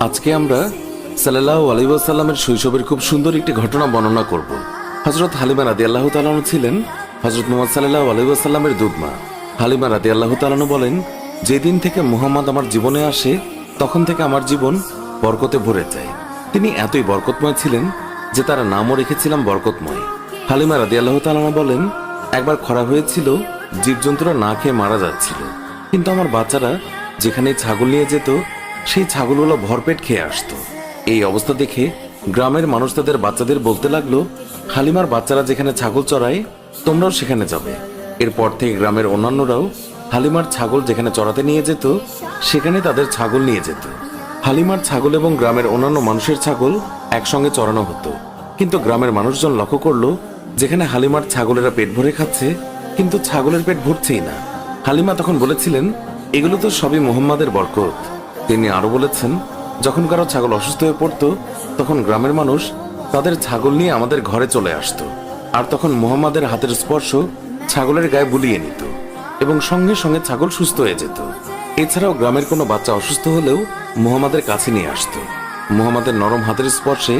আজকে আমরা সাল্লাল্লাহু আলাইহি ওয়াসাল্লামের শৈশবের খুব সুন্দর একটি ঘটনা বর্ণনা করব। হযরত হালিমা রাদিয়াল্লাহু তাআলা আনহা ছিলেন হযরত মুহাম্মদ সাল্লাল্লাহু আলাইহি ওয়াসাল্লামের দুধমা। হালিমা রাদিয়াল্লাহু তাআলা আনহা বলেন, যেদিন থেকে মুহাম্মদ আমার জীবনে আসে তখন থেকে আমার জীবন বরকতে ভরে যায়। তিনি এতই বরকতময় ছিলেন যে তার নামও রেখেছিলাম বরকতময়। হালিমা রাদিয়াল্লাহু তাআলা আনহা বলেন, একবার খরা হয়েছিল, জীবজন্তুরা না খেয়ে মারা যাচ্ছিল, কিন্তু আমার বাচ্চারা যেখানে ছাগল নিয়ে যেত সেই ছাগলগুলো ভরপেট খেয়ে আসতো। এই অবস্থা দেখে গ্রামের মানুষ তাদের বাচ্চাদের বলতে লাগলো, হালিমার বাচ্চারা যেখানে ছাগল চড়ায় তোমরাও সেখানে যাবে। এরপর থেকে গ্রামের অন্যান্যরাও হালিমার ছাগল যেখানে চড়াতে নিয়ে যেত সেখানে তাদের ছাগল নিয়ে যেত। হালিমার ছাগল এবং গ্রামের অন্যান্য মানুষের ছাগল একসঙ্গে চড়ানো হতো। কিন্তু গ্রামের মানুষজন লক্ষ্য করলো, যেখানে হালিমার ছাগলেরা পেট ভরে খাচ্ছে কিন্তু ছাগলের পেট ভরছেই না। হালিমা তখন বলেছিলেন, এগুলো তো সবই মুহাম্মাদের বরকত। তিনি আরো বলেছেন, যখন কারো ছাগল অসুস্থ হয়ে পড়তো তখন গ্রামের মানুষ তাদের ছাগল নিয়ে আমাদের ঘরে চলে আসতো, আর তখন মুহাম্মাদের হাতের স্পর্শ ছাগলের গায়ে বুলিয়ে নিত এবং সঙ্গে সঙ্গে ছাগল সুস্থ হয়ে যেত। এছাড়াও গ্রামের কোনো বাচ্চা অসুস্থ হলেও মুহাম্মাদের কাছে নিয়ে আসতো। মুহাম্মাদের নরম হাতের স্পর্শে